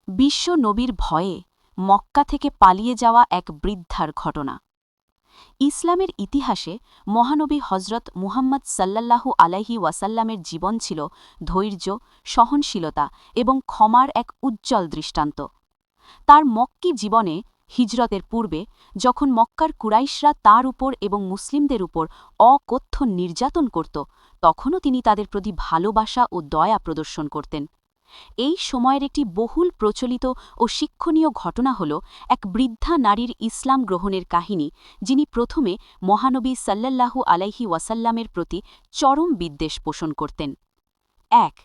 বিশ্ব নবীর ভয়ে মক্কা থেকে পালিয়ে যাওয়া এক বৃদ্ধার ঘটনা। ইসলামের ইতিহাসে মহানবী হজরত মুহাম্মদ সাল্লাল্লাহু আলাইহি ওয়াসাল্লামের জীবন ছিল ধৈর্য, সহনশীলতা এবং ক্ষমার এক উজ্জ্বল দৃষ্টান্ত। তার মক্কি জীবনে হিজরতের পূর্বে যখন মক্কার কুরাইশরা তার উপর এবং মুসলিমদের উপর অকথ্য নির্যাতন করত, তখনও তিনি তাদের প্রতি ভালোবাসা ও দয়া প্রদর্শন করতেন। এই সময়ের একটি বহুল প্রচলিত ও শিক্ষণীয় ঘটনা হল এক বৃদ্ধা নারীর ইসলাম গ্রহণের কাহিনী, যিনি প্রথমে মহানবী সাল্লাল্লাহু আলাইহি ওয়াসাল্লামের প্রতি চরম বিদ্বেষ পোষণ করতেন। ১.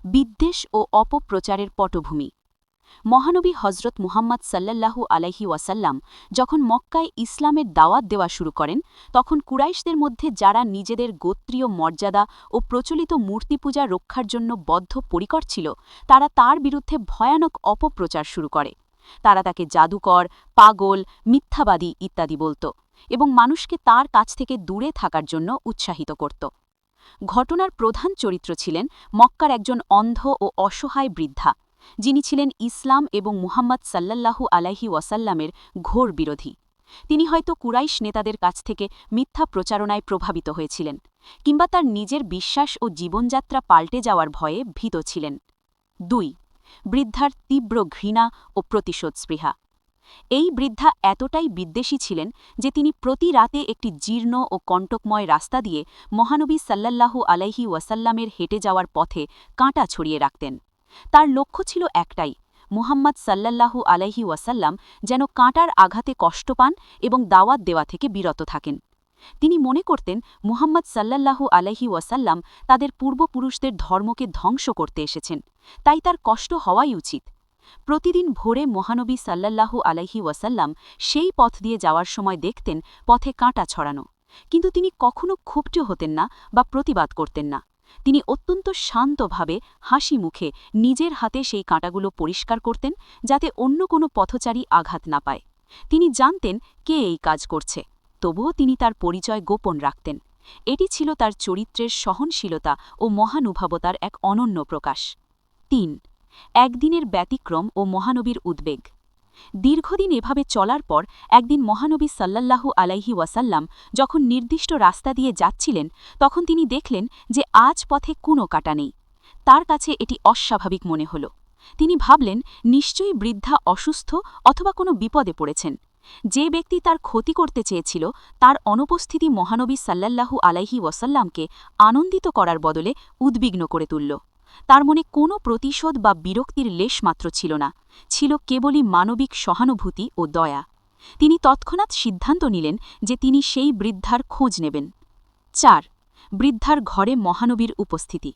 বিদ্বেষ ও অপপ্রচারের পটভূমি। মহানবী হজরত মুহাম্মদ সাল্লাল্লাহু আলাইহি ওয়াসাল্লাম যখন মক্কায় ইসলামের দাওয়াত দেওয়া শুরু করেন, তখন কুরাইশদের মধ্যে যারা নিজেদের গোত্রীয় মর্যাদা ও প্রচলিত মূর্তিপূজা রক্ষার জন্য বদ্ধপরিকর ছিল, তারা তার বিরুদ্ধে ভয়ানক অপপ্রচার শুরু করে। তারা তাকে জাদুকর, পাগল, মিথ্যাবাদী ইত্যাদি বলত এবং মানুষকে তার কাছ থেকে দূরে থাকার জন্য উৎসাহিত করত। ঘটনার প্রধান চরিত্র ছিলেন মক্কার একজন অন্ধ ও অসহায় বৃদ্ধা, যিনি ছিলেন ইসলাম এবং মুহাম্মদ সাল্লাল্লাহু আলাইহি ওয়াসাল্লামের ঘোর বিরোধী। তিনি হয়তো কুরাইশ নেতাদের কাছ থেকে মিথ্যা প্রচারণায় প্রভাবিত হয়েছিলেন, কিংবা তার নিজের বিশ্বাস ও জীবনযাত্রা পাল্টে যাওয়ার ভয়ে ভীত ছিলেন। ২. বৃদ্ধার তীব্র ঘৃণা ও প্রতিশোধ স্পৃহা। এই বৃদ্ধা এতটাই বিদ্বেষী ছিলেন যে তিনি প্রতি রাতে একটি জীর্ণ ও কণ্টকময় রাস্তা দিয়ে মহানবী সাল্লাল্লাহু আলাইহি ওয়াসাল্লামের হেঁটে যাওয়ার পথে কাঁটা ছড়িয়ে রাখতেন। তার লক্ষ্য ছিল একটাই, মুহাম্মদ সাল্লাল্লাহু আলাইহি ওয়াসাল্লাম যেন কাঁটার আঘাতে কষ্ট পান এবং দাওয়াত দেওয়া থেকে বিরত থাকেন। তিনি মনে করতেন মুহাম্মদ সাল্লাল্লাহু আলাইহি ওয়াসাল্লাম তাদের পূর্বপুরুষদের ধর্মকে ধ্বংস করতে এসেছেন, তাই তার কষ্ট হওয়াই উচিত। প্রতিদিন ভোরে মহানবী সাল্লাল্লাহু আলাইহি ওয়াসাল্লাম সেই পথ দিয়ে যাওয়ার সময় দেখতেন পথে কাঁটা ছড়ানো, কিন্তু তিনি কখনো ক্ষুব্ধ হতেন না বা প্রতিবাদ করতেন না। তিনি অত্যন্ত শান্তভাবে হাসি মুখে নিজের হাতে সেই কাঁটাগুলো পরিষ্কার করতেন, যাতে অন্য কোনো পথচারী আঘাত না পায়। তিনি জানতেন কে এই কাজ করছে, তবুও তিনি তার পরিচয় গোপন রাখতেন। এটি ছিল তার চরিত্রের সহনশীলতা ও মহানুভবতার এক অনন্য প্রকাশ। ৩. একদিনের ব্যতিক্রম ও মহানবীর উদ্বেগ। দীর্ঘদিন এভাবে চলার পর একদিন মহানবী সাল্লাল্লাহু আলাইহি ওয়াসাল্লাম যখন নির্দিষ্ট রাস্তা দিয়ে যাচ্ছিলেন, তখন তিনি দেখলেন যে আজ পথে কোনো কাঁটা নেই। তার কাছে এটি অস্বাভাবিক মনে হল। তিনি ভাবলেন নিশ্চয়ই বৃদ্ধা অসুস্থ অথবা কোনো বিপদে পড়েছেন। যে ব্যক্তি তার ক্ষতি করতে চেয়েছিল, তার অনুপস্থিতি মহানবী সাল্লাল্লাহু আলাইহি ওয়াসাল্লামকে আনন্দিত করার বদলে উদ্বিগ্ন করে তুলল। তার মনে কোনো প্রতিশোধ বা বিরক্তির লেশমাত্র ছিল না, ছিল কেবলই মানবিক সহানুভূতি ও দয়া। তিনি তৎক্ষণাৎ সিদ্ধান্ত নিলেন যে তিনি সেই বৃদ্ধার খোঁজ নেবেন। ৪. বৃদ্ধার ঘরে মহানবীর উপস্থিতি।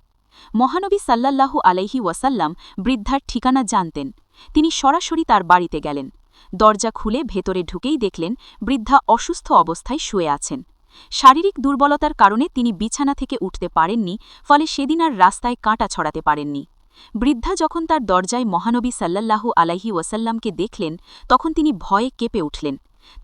মহানবী সাল্লাল্লাহু আলাইহি ওয়াসাল্লাম বৃদ্ধার ঠিকানা জানতেন। তিনি সরাসরি তার বাড়িতে গেলেন। দরজা খুলে ভেতরে ঢুকেই দেখলেন বৃদ্ধা অসুস্থ অবস্থায় শুয়ে আছেন। শারীরিক দুর্বলতার কারণে তিনি বিছানা থেকে উঠতে পারেননি, ফলে সেদিন আর রাস্তায় কাঁটা ছড়াতে পারেননি। বৃদ্ধা যখন তার দরজায় মহানবী সাল্লাল্লাহু আলাইহি ওয়াসাল্লামকে দেখলেন, তখন তিনি ভয়ে কেঁপে উঠলেন।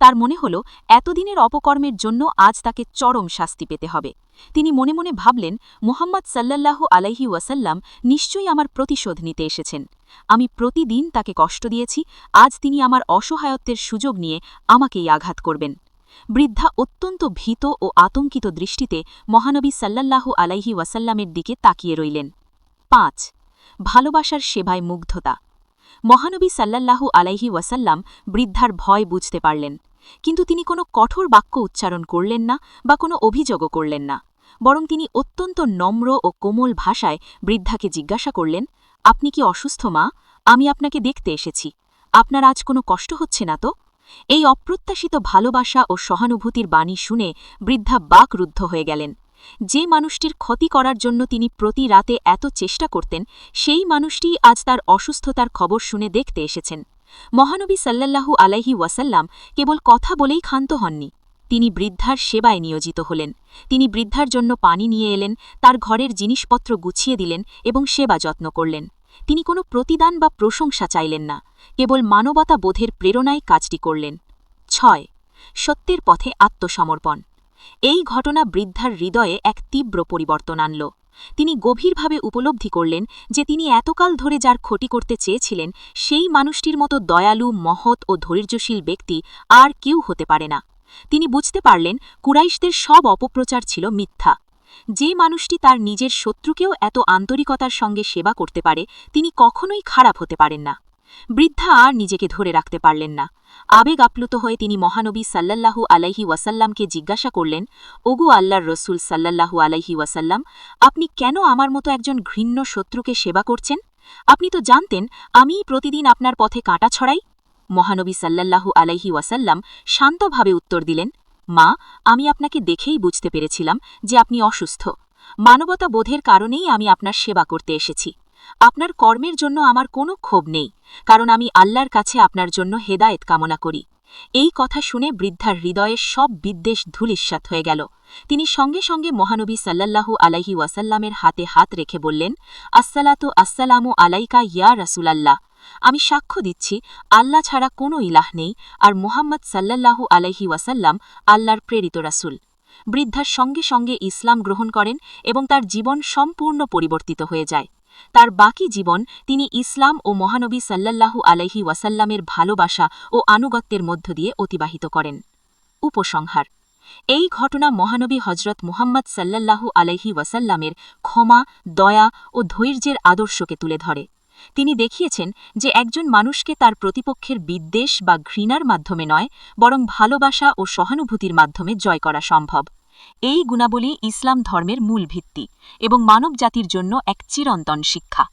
তার মনে হল এতদিনের অপকর্মের জন্য আজ তাকে চরম শাস্তি পেতে হবে। তিনি মনে মনে ভাবলেন, মুহাম্মদ সাল্লাল্লাহু আলাইহি ওয়াসাল্লাম নিশ্চয়ই আমার প্রতিশোধ নিতে এসেছেন। আমি প্রতিদিন তাকে কষ্ট দিয়েছি, আজ তিনি আমার অসহায়ত্বের সুযোগ নিয়ে আমাকেই আঘাত করবেন। বৃদ্ধা অত্যন্ত ভীত ও আতঙ্কিত দৃষ্টিতে মহানবী সাল্লাল্লাহু আলাইহি ওয়াসাল্লামের দিকে তাকিয়ে রইলেন। ৫. ভালোবাসার সেবায় মুগ্ধতা। মহানবী সাল্লাল্লাহু আলাইহি ওয়াসাল্লাম বৃদ্ধার ভয় বুঝতে পারলেন, কিন্তু তিনি কোনো কঠোর বাক্য উচ্চারণ করলেন না বা কোনো অভিযোগও করলেন না। বরং তিনি অত্যন্ত নম্র ও কোমল ভাষায় বৃদ্ধাকে জিজ্ঞাসা করলেন, আপনি কি অসুস্থ মা? আমি আপনাকে দেখতে এসেছি। আপনার আজ কোনো কষ্ট হচ্ছে না তো? এই অপ্রত্যাশিত ভালোবাসা ও সহানুভূতির বাণী শুনে বৃদ্ধা বাকরুদ্ধ হয়ে গেলেন। যে মানুষটির ক্ষতি করার জন্য তিনি প্রতি রাতে এত চেষ্টা করতেন, সেই মানুষটিই আজ তার অসুস্থতার খবর শুনে দেখতে এসেছেন। মহানবী সাল্লাল্লাহু আলাইহি ওয়াসাল্লাম কেবল কথা বলেই ক্ষান্ত হননি, তিনি বৃদ্ধার সেবায় নিয়োজিত হলেন। তিনি বৃদ্ধার জন্য পানি নিয়ে এলেন, তার ঘরের জিনিসপত্র গুছিয়ে দিলেন এবং সেবা যত্ন করলেন। তিনি কোনো প্রতিদান বা প্রশংসা চাইলেন না, কেবল মানবতা বোধের প্রেরণায় কাজটি করলেন। ৬. সত্যের পথে আত্মসমর্পণ। এই ঘটনা বৃদ্ধার হৃদয়ে এক তীব্র পরিবর্তন আনল। তিনি গভীরভাবে উপলব্ধি করলেন যে তিনি এতকাল ধরে যার ক্ষতি করতে চেয়েছিলেন সেই মানুষটির মতো দয়ালু, মহৎ ও ধৈর্যশীল ব্যক্তি আর কেউ হতে পারে না। তিনি বুঝতে পারলেন কুরাইশদের সব অপপ্রচার ছিল মিথ্যা। যে মানুষটি তার নিজের শত্রুকেও এত আন্তরিকতার সঙ্গে সেবা করতে পারে তিনি কখনোই খারাপ হতে পারেন না। বৃদ্ধা আর নিজেকে ধরে রাখতে পারলেন না। আবেগ আপ্লুত হয়ে তিনি মহানবী সাল্লাল্লাহু আলাইহি ওয়াসাল্লামকে জিজ্ঞাসা করলেন, ওগো আল্লাহর রসুল সাল্লাল্লাহু আলাইহি ওয়াসাল্লাম, আপনি কেন আমার মতো একজন ঘৃণ্য শত্রুকে সেবা করছেন? আপনি তো জানতেন আমিই প্রতিদিন আপনার পথে কাঁটা ছড়াই। মহানবী সাল্লাল্লাহু আলাইহি ওয়াসাল্লাম শান্তভাবে উত্তর দিলেন, মা, আমি আপনাকে দেখেই বুঝতে পেরেছিলাম যে আপনি অসুস্থ। মানবতা বোধের কারণেই আমি আপনার সেবা করতে এসেছি। আপনার কর্মের জন্য আমার কোনো ক্ষোভ নেই, কারণ আমি আল্লাহর কাছে আপনার জন্য হেদায়েত কামনা করি। এই কথা শুনে বৃদ্ধার হৃদয়ের সব বিদ্বেষ ধূলিসাৎ হয়ে গেল। তিনি সঙ্গে সঙ্গে মহানবী সাল্লাল্লাহু আলাইহি ওয়াসাল্লামের হাতে হাত রেখে বললেন, আসসালাতু আসসালামু আলাইকা ইয়া রাসূলাল্লাহ। আমি সাক্ষ্য দিচ্ছি আল্লাহ ছাড়া কোনো ইলাহ নেই, আর মুহাম্মদ সাল্লাল্লাহু আলাইহি ওয়াসাল্লাম আল্লাহর প্রেরিত রাসূল। বৃদ্ধার সঙ্গে সঙ্গে ইসলাম গ্রহণ করেন এবং তার জীবন সম্পূর্ণ পরিবর্তিত হয়ে যায়। তার বাকি জীবন তিনি ইসলাম ও মহানবী সাল্লাল্লাহু আলাইহি ওয়াসাল্লামের ভালোবাসা ও আনুগত্যের মধ্য দিয়ে অতিবাহিত করেন। উপসংহার: এই ঘটনা মহানবী হজরত মুহাম্মদ সাল্লাল্লাহু আলাইহি ওয়াসাল্লামের ক্ষমা, দয়া ও ধৈর্যের আদর্শকে তুলে ধরে। তিনি দেখিয়েছেন যে একজন মানুষকে তার প্রতিপক্ষের বিদ্বেষ বা ঘৃণার মাধ্যমে নয়, বরং ভালোবাসা ও সহানুভূতির মাধ্যমে জয় করা সম্ভব। এই গুণাবলী ইসলাম ধর্মের মূল ভিত্তি এবং মানবজাতির জন্য এক চিরন্তন শিক্ষা।